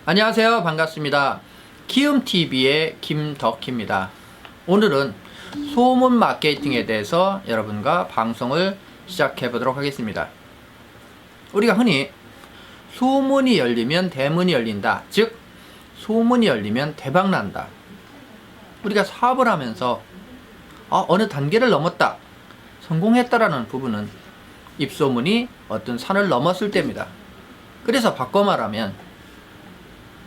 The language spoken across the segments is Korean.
안녕하세요. 반갑습니다. 키움TV의 김덕희입니다. 오늘은 소문 마케팅에 대해서 여러분과 방송을 시작해 보도록 하겠습니다. 우리가 흔히 소문이 열리면 대문이 열린다. 즉, 소문이 열리면 대박난다. 우리가 사업을 하면서 어느 단계를 넘었다, 성공했다라는 부분은 입소문이 어떤 산을 넘었을 때입니다. 그래서 바꿔 말하면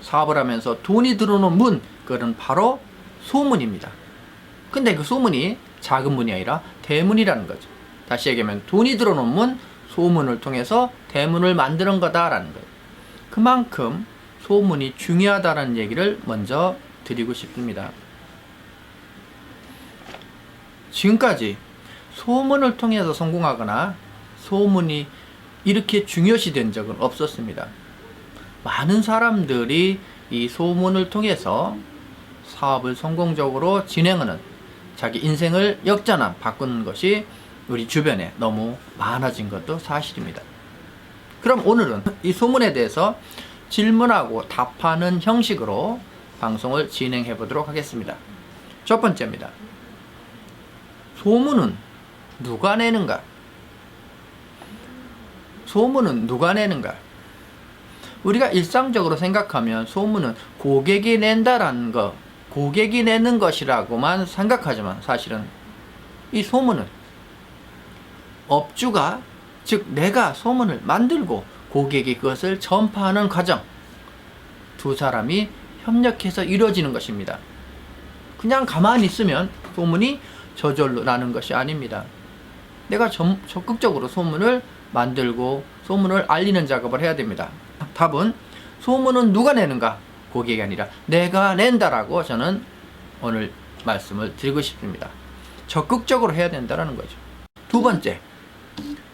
사업을 하면서 돈이 들어오는 문, 그건 바로 소문입니다. 근데 그 소문이 작은 문이 아니라 대문이라는 거죠. 다시 얘기하면 돈이 들어오는 문, 소문을 통해서 대문을 만드는 거다라는 거예요. 그만큼 소문이 중요하다는 얘기를 먼저 드리고 싶습니다. 지금까지 소문을 통해서 성공하거나 소문이 이렇게 중요시 된 적은 없었습니다. 많은 사람들이 이 소문을 통해서 사업을 성공적으로 진행하는, 자기 인생을 역전한, 바꾸는 것이 우리 주변에 너무 많아진 것도 사실입니다. 그럼 오늘은 이 소문에 대해서 질문하고 답하는 형식으로 방송을 진행해 보도록 하겠습니다. 첫 번째입니다. 소문은 누가 내는가? 소문은 누가 내는가? 우리가 일상적으로 생각하면 소문은 고객이 낸다라는 거, 고객이 내는 것이라고만 생각하지만 사실은 이 소문은 업주가, 즉 내가 소문을 만들고 고객이 그것을 전파하는 과정, 두 사람이 협력해서 이루어지는 것입니다. 그냥 가만히 있으면 소문이 저절로 나는 것이 아닙니다. 내가 적극적으로 소문을 만들고 소문을 알리는 작업을 해야 됩니다. 답은 소문은 누가 내는가? 고객이 아니라 내가 낸다라고 저는 오늘 말씀을 드리고 싶습니다. 적극적으로 해야 된다는 거죠. 두 번째,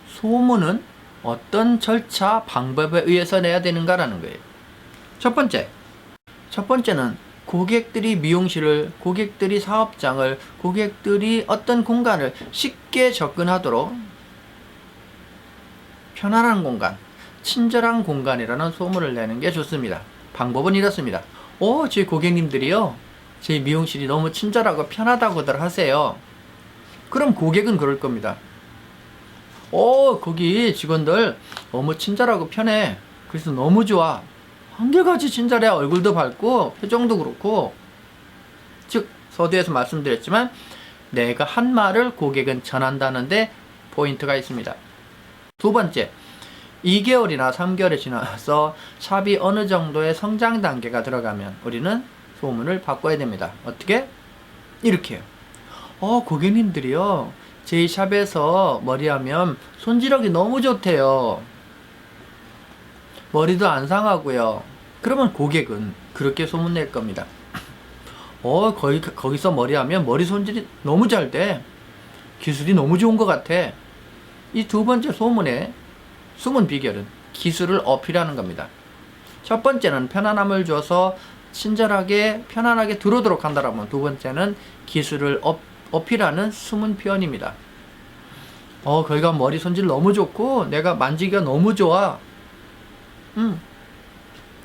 소문은 어떤 절차, 방법에 의해서 내야 되는가라는 거예요. 첫 번째는 고객들이 미용실을, 고객들이 사업장을, 고객들이 어떤 공간을 쉽게 접근하도록 편안한 공간, 친절한 공간이라는 소문을 내는 게 좋습니다. 방법은 이렇습니다. 저희 고객님들이요, 저희 미용실이 너무 친절하고 편하다고들 하세요. 그럼 고객은 그럴 겁니다. 거기 직원들 너무 친절하고 편해. 그래서 너무 좋아. 한결같이 친절해. 얼굴도 밝고 표정도 그렇고. 즉, 서두에서 말씀드렸지만 내가 한 말을 고객은 전한다는데 포인트가 있습니다. 두 번째, 2개월이나 3개월이 지나서 샵이 어느 정도의 성장 단계가 들어가면 우리는 소문을 바꿔야 됩니다. 어떻게? 이렇게요. 고객님들이요, 저희 샵에서 머리하면 손질하기 너무 좋대요. 머리도 안 상하고요. 그러면 고객은 그렇게 소문낼 겁니다. 거기서 머리하면 머리 손질이 너무 잘 돼. 기술이 너무 좋은 것 같아. 이 두 번째 소문의 숨은 비결은 기술을 어필하는 겁니다. 첫 번째는 편안함을 줘서 친절하게, 편안하게 들어오도록 한다라면, 두 번째는 기술을 어필하는 숨은 표현입니다. 거기가 머리 손질 너무 좋고 내가 만지기가 너무 좋아.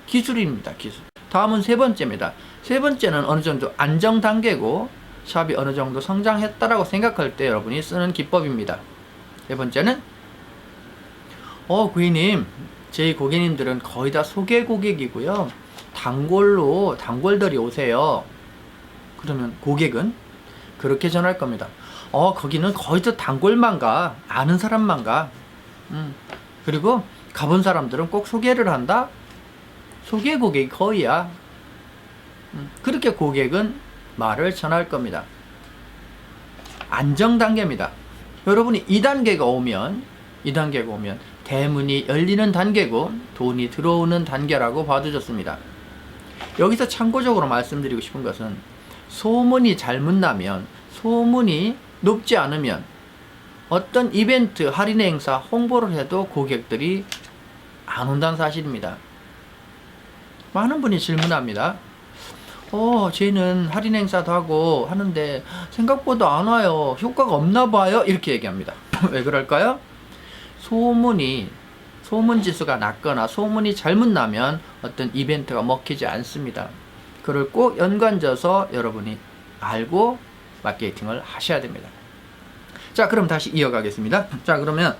기술입니다. 기술. 다음은 세 번째입니다. 세 번째는 어느 정도 안정 단계고 샵이 어느 정도 성장했다라고 생각할 때 여러분이 쓰는 기법입니다. 세 번째는 고객님, 저희 고객님들은 거의 다 소개 고객이고요, 단골들이 오세요. 그러면 고객은 그렇게 전할 겁니다. 거기는 거의 다 단골만 가. 아는 사람만 가. 그리고 가본 사람들은 꼭 소개를 한다. 소개 고객이 거의야. 그렇게 고객은 말을 전할 겁니다. 안정 단계입니다. 여러분이 2단계가 오면 대문이 열리는 단계고 돈이 들어오는 단계라고 봐도 좋습니다. 여기서 참고적으로 말씀드리고 싶은 것은 소문이 잘못 나면, 소문이 높지 않으면 어떤 이벤트, 할인 행사, 홍보를 해도 고객들이 안 온다는 사실입니다. 많은 분이 질문합니다. 저희는 할인 행사도 하고 하는데 생각보다 안 와요. 효과가 없나 봐요. 이렇게 얘기합니다. 왜 그럴까요? 소문이 소문 지수가 낮거나 소문이 잘못 나면 어떤 이벤트가 먹히지 않습니다. 그걸 꼭 연관져서 여러분이 알고 마케팅을 하셔야 됩니다. 자, 그럼 다시 이어가겠습니다. 자, 그러면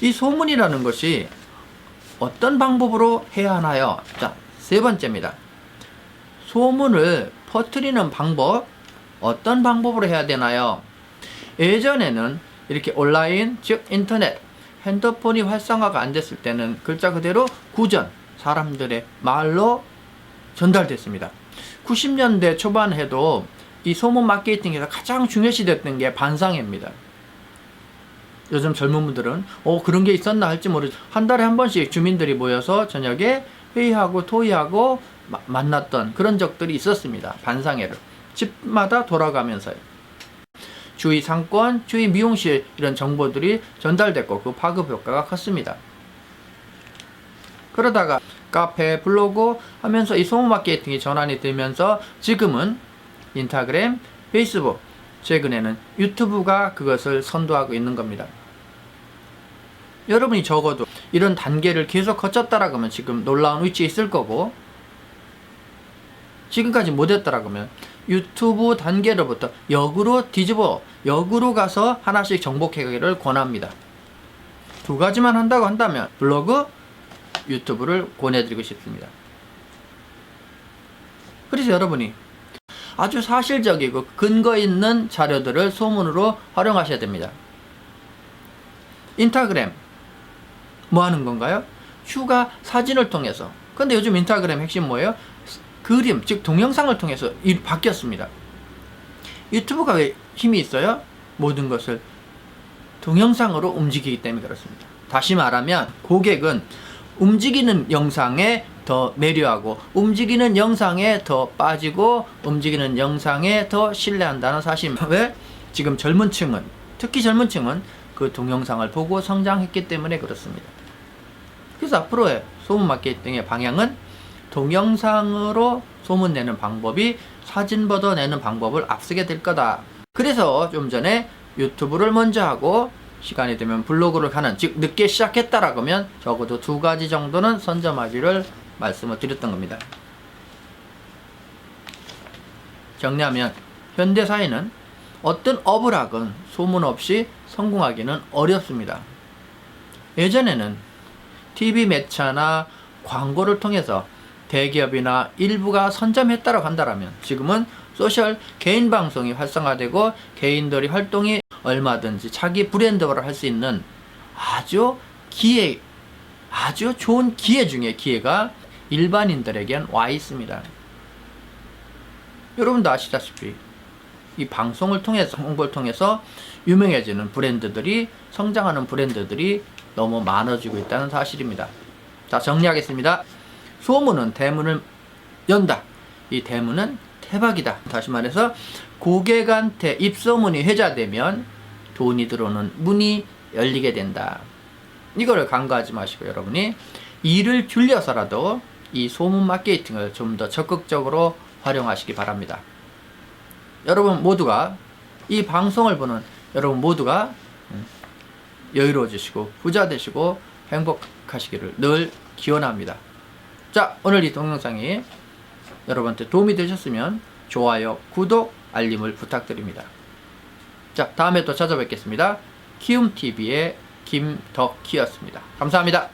이 소문이라는 것이 어떤 방법으로 해야 하나요? 자, 세 번째입니다. 소문을 퍼뜨리는 방법, 어떤 방법으로 해야 되나요? 예전에는 이렇게 온라인, 즉 인터넷, 핸드폰이 활성화가 안 됐을 때는 글자 그대로 구전, 사람들의 말로 전달됐습니다. 90년대 초반 해도 이 소문 마케팅에서 가장 중요시됐던 게 반상회입니다. 요즘 젊은 분들은 그런 게 있었나 할지 모르죠. 한 달에 한 번씩 주민들이 모여서 저녁에 회의하고 토의하고 만났던 그런 적들이 있었습니다. 반상회를 집마다 돌아가면서요. 주위 상권, 주위 미용실 이런 정보들이 전달됐고 그 파급 효과가 컸습니다. 그러다가 카페, 블로그 하면서 이 소문 마케팅이 전환이 되면서 지금은 인스타그램, 페이스북, 최근에는 유튜브가 그것을 선도하고 있는 겁니다. 여러분이 적어도 이런 단계를 계속 거쳤다라고 하면 지금 놀라운 위치에 있을 거고, 지금까지 못했다라고 하면 유튜브 단계로부터 역으로 가서 하나씩 정복하기를 권합니다. 두 가지만 한다고 한다면 블로그, 유튜브를 권해드리고 싶습니다. 그래서 여러분이 아주 사실적이고 근거 있는 자료들을 소문으로 활용하셔야 됩니다. 인스타그램 뭐 하는 건가요? 휴가 사진을 통해서. 근데 요즘 인스타그램 핵심 뭐예요? 그림, 즉 동영상을 통해서 바뀌었습니다. 유튜브가 왜 힘이 있어요? 모든 것을 동영상으로 움직이기 때문에 그렇습니다. 다시 말하면 고객은 움직이는 영상에 더 매료하고 움직이는 영상에 더 빠지고 움직이는 영상에 더 신뢰한다는 사실. 왜? 지금 젊은 층은, 특히 젊은 층은 그 동영상을 보고 성장했기 때문에 그렇습니다. 그래서 앞으로의 소문 마케팅의 방향은 동영상으로 소문내는 방법이 사진보다 내는 방법을 앞서게 될 거다. 그래서 좀 전에 유튜브를 먼저 하고 시간이 되면 블로그를 하는, 즉 늦게 시작했다라고 하면 적어도 두 가지 정도는 선점하기를 말씀을 드렸던 겁니다. 정리하면 현대사회는 어떤 업을 하건 소문 없이 성공하기는 어렵습니다. 예전에는 TV 매체나 광고를 통해서 대기업이나 일부가 선점했다고 한다면 지금은 소셜 개인 방송이 활성화되고 개인들이 활동이 얼마든지 자기 브랜드화를 할 수 있는 아주 좋은 기회 중에 기회가 일반인들에겐 와 있습니다. 여러분도 아시다시피 이 방송을 통해서, 홍보를 통해서 유명해지는 브랜드들이, 성장하는 브랜드들이 너무 많아지고 있다는 사실입니다. 자, 정리하겠습니다. 소문은 대문을 연다. 이 대문은 대박이다. 다시 말해서 고객한테 입소문이 회자되면 돈이 들어오는 문이 열리게 된다. 이거를 간과하지 마시고 여러분이 일을 줄여서라도 이 소문 마케팅을 좀 더 적극적으로 활용하시기 바랍니다. 여러분 모두가, 이 방송을 보는 여러분 모두가 여유로워지시고 부자 되시고 행복하시기를 늘 기원합니다. 자, 오늘 이 동영상이 여러분한테 도움이 되셨으면 좋아요, 구독, 알림을 부탁드립니다. 자, 다음에 또 찾아뵙겠습니다. 키움TV의 김덕희였습니다. 감사합니다.